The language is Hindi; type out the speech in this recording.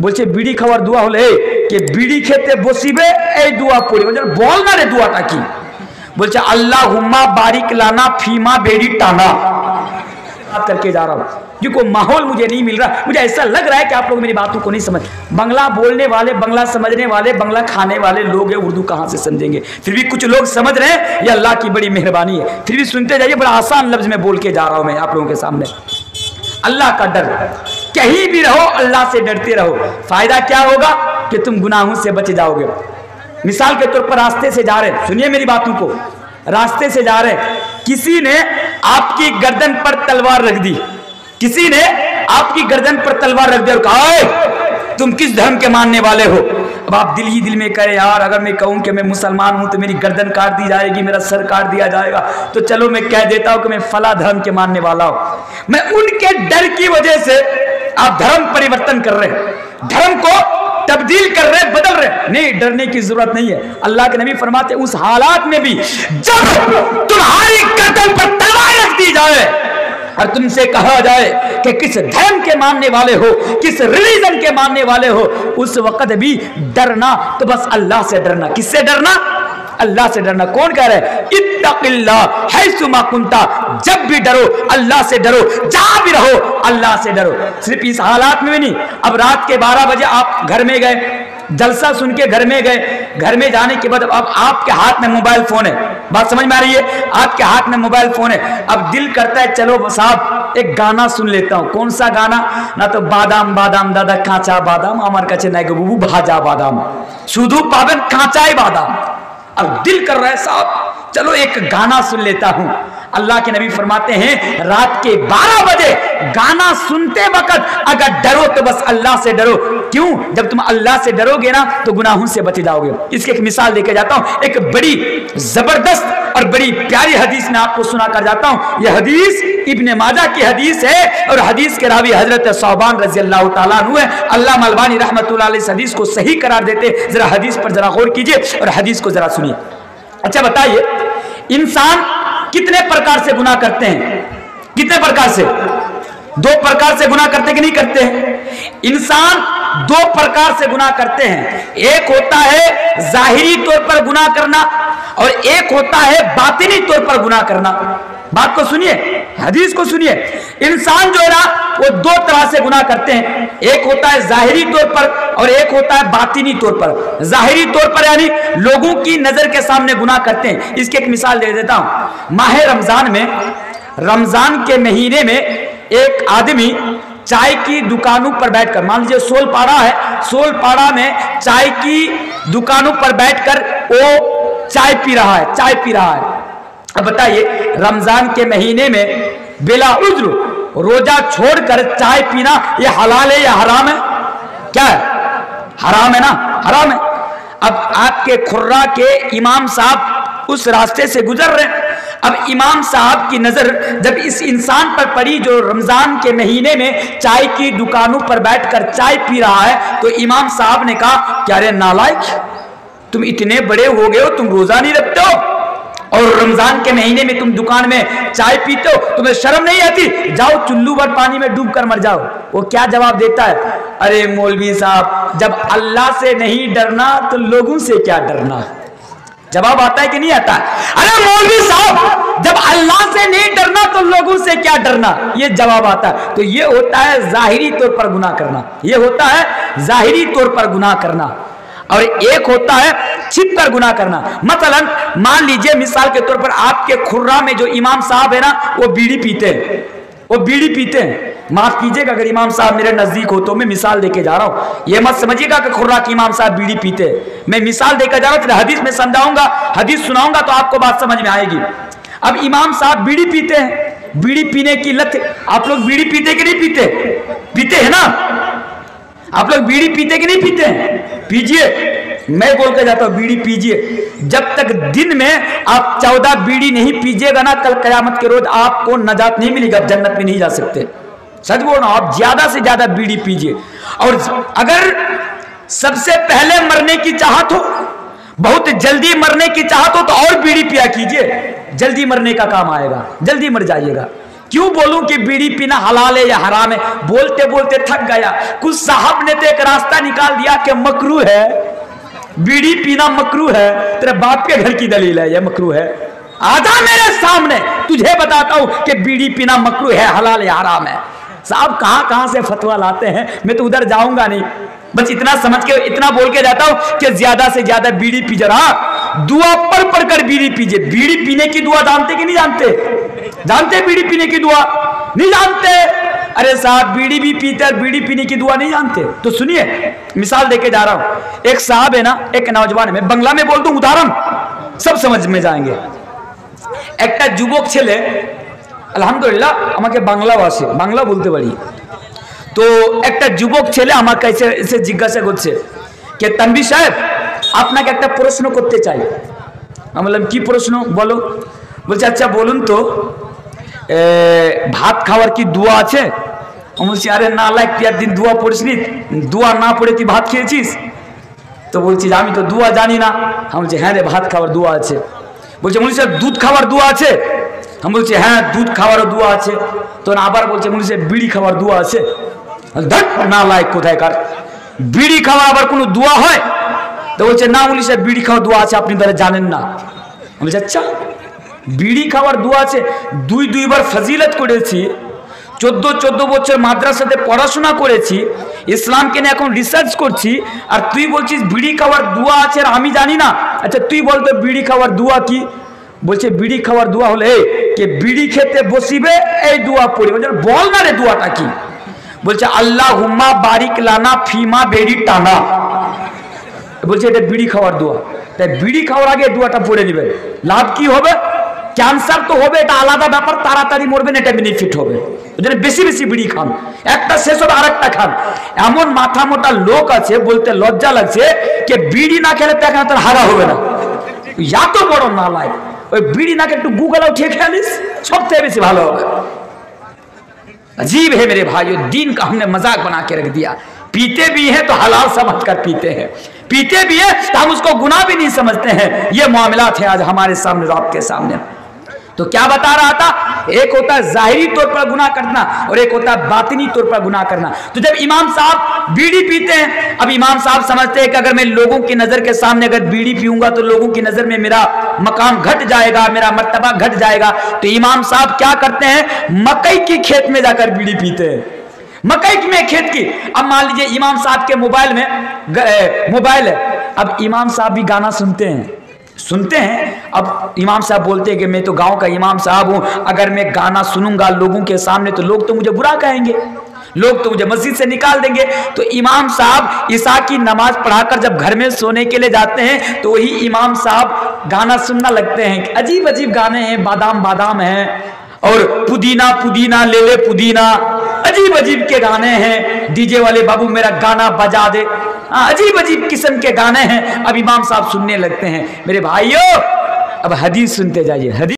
বলছে বিড়ি খাওয়ার দোয়া হলে কে বিড়ি খেতে বসিবে এই দোয়া পড়ি, বলছে বল না রে দোয়াটা কি, বলছে अल्लाहुम्मा बारिक लाना फीमा बेड़ी टाना। बात करके जा रहा हूँ क्योंकि माहौल मुझे नहीं मिल रहा, मुझे ऐसा लग रहा है कि आप लोग मेरी बातों को नहीं समझ। बंगला बोलने वाले, बंगला समझने वाले, बंगला खाने वाले लोग हैं, उर्दू कहाँ से समझेंगे। फिर भी कुछ लोग समझ रहे हैं, ये अल्लाह की बड़ी मेहरबानी है। फिर भी सुनते जाइए, बड़ा आसान लफ्ज में बोल के जा रहा हूँ मैं आप लोगों के सामने। अल्लाह का डर, कहीं भी रहो अल्लाह से डरते रहो। फायदा क्या होगा कि तुम गुनाहों से बच जाओगे। मिसाल के तौर पर रास्ते से जा रहे, सुनिए मेरी बातों को, रास्ते से जा रहे, किसी ने आपकी गर्दन पर तलवार रख दी, किसी ने आपकी गर्दन पर तलवार रख दी और कहा तुम किस धर्म के मानने वाले हो। अब आप दिल ही दिल में कहे यार अगर मैं कहूं कि मैं मुसलमान हूं तो मेरी गर्दन काट दी जाएगी, मेरा सर काट दिया जाएगा, तो चलो मैं कह देता हूं कि मैं फला धर्म के मानने वाला हूं। मैं उनके डर की वजह से आप धर्म परिवर्तन कर रहे हैं, धर्म को तब्दील कर रहे, बदल रहे। नहीं, डरने की जरूरत नहीं है। अल्लाह के नबी फरमाते उस हालात में भी जब तुम्हारी गर्दन पर तलवार रख दी जाए और तुमसे कहा जाए कि किस धर्म के मानने वाले हो, किस रिलीजन के मानने वाले हो, उस वक्त भी डरना तो बस अल्लाह से डरना। किससे डरना? अल्लाह से डरना। कौन कह रहे हैं इत्तक़िल्लाह हैसुमा कुंता, जब भी डरो अल्लाह से डरो, जहां भी रहो अल्लाह से डरो। सिर्फ इस हालात में भी नहीं, अब रात के 12 बजे आप घर में गए, जलसा सुन के घर में गए, घर में जाने के बाद अब आपके हाथ में मोबाइल फोन है, बात समझ में आ रही है, आपके हाथ में मोबाइल फोन है। अब दिल करता है चलो साहब एक गाना सुन लेता हूं। कौन सा गाना? ना तो बादाम बादाम दादा कांचा बादाम আমার কাছে নাই গো বুবু ভাজা বাদাম, শুধু পাবেন কাঁচাই বাদাম। अब दिल कर रहा है साहब चलो एक गाना सुन लेता हूं। अल्लाह के नबी फरमाते हैं रात के 12 बजे गाना सुनते वक्त अगर डरो तो बस अल्लाह से डरो। क्यों? जब तुम अल्लाह से डरोगे ना तो गुनाहों से बच जाओगे। इसकी एक मिसाल देके जाता हूं, एक बड़ी जबरदस्त और बड़ी प्यारी हदीस में आपको सुना कर जाता हूं। यह हदीस इब्ने माजा की हदीस है और हदीस के रावी हजरत सौबान रजी अल्लाह तआला अन्हु है। अल्लामा अलबानी रहमतुल्लाह अलैह इस हदीस को सही करार देते। जरा हदीस पर जरा गौर कीजिए और हदीस को जरा सुनिए। अच्छा बताइए इंसान कितने प्रकार से गुनाह करते हैं? कितने प्रकार से? 2 प्रकार से गुनाह करते कि नहीं करते हैं? इंसान 2 प्रकार से गुनाह करते हैं। एक होता है जाहिरी तौर पर गुनाह करना और एक होता है बातिनी तौर पर गुनाह करना। बात को सुनिए, हदीस को सुनिए। इंसान जो है ना वो 2 तरह से गुनाह करते हैं, एक होता है जाहिरी तौर पर और एक होता है बातिनी तौर पर। जाहिरी तौर पर यानी लोगों की नजर के सामने गुनाह करते हैं। इसकी एक मिसाल दे देता हूं। माह रमजान में, रमजान के महीने में एक आदमी चाय की दुकानों पर बैठकर, मान लीजिए सोलपाड़ा है, सोलपाड़ा में चाय की दुकानों पर बैठकर वो चाय पी रहा है, चाय पी रहा है। अब बताइए रमजान के महीने में बिला उज्र रोजा छोड़कर चाय पीना ये हलाल है या हराम है? क्या है? हराम है ना, हराम है। अब आपके खुर्रा के इमाम साहब उस रास्ते से गुजर रहे हैं। अब इमाम साहब की नजर जब इस इंसान पर पड़ी जो रमजान के महीने में चाय की दुकानों पर बैठकर चाय पी रहा है, तो इमाम साहब ने कहा क्या रे नालायक, तुम इतने बड़े हो गए हो, तुम रोजा नहीं रखते हो और रमजान के महीने में तुम दुकान में चाय पीते हो, तुम्हें शर्म नहीं आती? जाओ चुल्लू भर पानी में डूब कर मर जाओ। वो क्या जवाब देता है? अरे मौलवी साहब जब अल्लाह से नहीं डरना तो लोगों से क्या डरना। जवाब आता है कि नहीं आता? अरे मौलवी साहब जब अल्लाह से नहीं डरना तो लोगों से क्या डरना, ये जवाब आता है। तो ये होता है जाहिरी तौर पर गुनाह करना, ये होता है जाहिरी तौर पर गुनाह करना और एक होता है छिप कर गुनाह करना। मसलन मान लीजिए मिसाल के तौर पर आपके खुर्रा में जो इमाम साहब है ना वो बीड़ी पीते हैं, वो बीड़ी पीते हैं। माफ कीजिएगा अगर इमाम साहब मेरे नजदीक हो तो मैं मिसाल देके जा रहा हूं, ये मत समझिएगा कि खुर्रा के इमाम साहब बीड़ी पीते हैं। मैं मिसाल देकर जा रहा हूं, फिर हदीस में समझाऊंगा, हदीस सुनाऊंगा तो आपको बात समझ में आएगी। अब इमाम साहब बीड़ी पीते हैं, बीड़ी पीने की लत, आप लोग बीड़ी पीते कि नहीं पीते? पीते हैं ना? आप लोग बीड़ी पीते कि नहीं पीते हैं? पीजिए, मैं बोल के जाता हूं बीड़ी पीजिए। जब तक दिन में आप 14 बीड़ी नहीं पीजिएगा ना, कल कयामत के रोज आपको नजात नहीं मिलेगी, आप जन्नत में नहीं जा सकते। सच बोल रहा हूं, आप ज्यादा से ज्यादा बीड़ी पीजिए। और अगर सबसे पहले मरने की चाहत हो, बहुत जल्दी मरने की चाहत हो तो और बीड़ी पिया कीजिए, जल्दी मरने का काम आएगा, जल्दी मर जाइएगा। क्यों बोलूं कि बीड़ी पीना हलाल है या हराम है? बोलते बोलते थक गया। कुछ साहब ने तो एक रास्ता निकाल दिया कि मकरू है, बीड़ी पीना मकरू है। तेरे बाप के घर की दलील है, यह मकरू है? आजा मेरे सामने, तुझे बताता हूं कि बीड़ी पीना मकरू है, हलाल या हराम है। साहब कहां कहां से फतवा लाते हैं, मैं तो उधर जाऊंगा नहीं। बस इतना समझ के, इतना बोल के जाता हूं कि ज्यादा से ज्यादा बीड़ी पी जरा, दुआ पढ़ कर बीड़ी पीजिए। बीड़ी पीने की दुआ जानते कि नहीं जानते? जानते बीड़ी पीने की दुआ? नहीं जानते? अरे साहब बीड़ी भी पीते और बीड़ी पीने की दुआ नहीं जानते? तो सुनिए, मिसाल देके जा रहा हूं। एक साहब है ना, एक नौजवान है, मैं बंगला में बोल दूं उदाहरण, सब समझ में जाएंगे। একটা যুবক ছেলে, আলহামদুলিল্লাহ আমাকে বাংলাভাষী, বাংলা বলতে পারি। তো একটা যুবক ছেলে আমার কাছে এসে জিজ্ঞাসা করছে যে তানভীর সাহেব আপনাকে একটা প্রশ্ন করতে চাই। আমি বললাম কি প্রশ্ন বলো? বলছে আচ্ছা বলুন তো ভাত খাওয়ার কি দোয়া আছে? আমি বলছি আরে না লাইক তুই একদিন দোয়া পড়িসনি, দোয়া না পড়ে তুই ভাত খেয়েছিস? তো বলছি আমি তো দোয়া জানি না। আমি বলছি হ্যাঁ রে ভাত খাওয়ার দোয়া আছে। বলছে মৌলভী সাহেব দুধ খাওয়ার দোয়া আছে? আমি বলছি হ্যাঁ দুধ খাওয়ারও দোয়া আছে। তো আবার বলছে মৌলভী সাহেব বিড়ি খাওয়ার দোয়া আছে? না লাইক কোথায় কার বিড়ি খাওয়া আবার কোনো দোয়া হয়? তো বলছে না মৌলভী সাহেব বিড়ি খাওয়ার দোয়া আছে, আপনি তাহলে জানেন না। আমি বলছি আচ্ছা বিড়ি খাওয়ার দোয়া আছে? দুইবার ফজিলত করেছি, 14 বছর মাদ্রাসাতে পড়াশোনা করেছি, ইসলামকে নিয়ে এখন রিসার্চ করছি, আর তুই বলছিস বিড়ি খাওয়ার দোয়া আছে আর আমি জানি না? আচ্ছা তুই বলতো বিড়ি খাওয়ার দোয়া কি? বলছে বিড়ি খাওয়ার দোয়া হলে কে বিড়ি খেতে বসিবে এই দোয়া পড়ি। বল না রে দোয়াটা কি? বলছে আল্লাহুম্মা বারিক লানা ফিমা বেড়ি টানা। বলছে এটা বিড়ি খাওয়ার দোয়া, তাই বিড়ি খাওয়ার আগে দোয়াটা পড়ে নেবেন। লাভ কি হবে? ক্যান্সার তো হবে, এটা আলাদা ব্যাপার, তাড়াতাড়ি মরবেন, এটা বেনিফিট হবে। ওই জন্য বেশি বেশি বিড়ি খান, একটা শেষ হবে আরেকটা খান। এমন মাথা মোটা লোক আছে, বলতে লজ্জা লাগছে যে বিড়ি না খেলে দেখা তার হারা হবে না। এত বড় নালায়, ওই বিড়ি নাকে একটু গুগলে উঠিয়ে খেলিস, সবচেয়ে বেশি ভালো হবে। अजीब है मेरे भाइयों, दीन का हमने मजाक बना के रख दिया। पीते भी हैं तो हलाल समझ कर पीते हैं, पीते भी हैं तो हम उसको गुनाह भी नहीं समझते हैं। ये मामलात है आज हमारे सामने, आपके सामने। तो क्या बता रहा था? एक होता है जाहिरी तौर पर गुनाह करना और एक होता है बातिनी तौर पर गुनाह करना। तो जब इमाम साहब बीड़ी पीते हैं, अब इमाम साहब समझते हैं कि अगर मैं लोगों की नजर के सामने अगर बीड़ी पीऊंगा तो लोगों की नजर में मेरा मकाम घट जाएगा, मेरा मर्तबा घट जाएगा। तो इमाम साहब क्या करते हैं? मकई की खेत में जाकर बीड़ी पीते हैं, मकई में खेत की। अब मान लीजिए इमाम साहब के मोबाइल में मोबाइल है, अब इमाम साहब भी गाना सुनते हैं। अब इमाम साहब बोलते हैं कि मैं तो गांव का इमाम साहब हूं, अगर मैं गाना सुनूंगा लोगों के सामने तो लोग तो मुझे बुरा कहेंगे, लोग तो मुझे मस्जिद से निकाल देंगे। तो इमाम साहब ईशा की नमाज पढ़ाकर जब घर में सोने के लिए जाते हैं तो वही इमाम साहब गाना सुनना लगते हैं। अजीब अजीब गाने हैं, बादाम बादाम हैं और पुदीना पुदीना ले ले पुदीना, अजीब अजीब के गाने हैं। डीजे वाले बाबू मेरा गाना बजा दे, अजीब अजीब किस्म के गाने हैं। अब इमाम साहब सुनने लगते हैं। मेरे भाइयों अब हदीस सुनते जाइए, हदीस।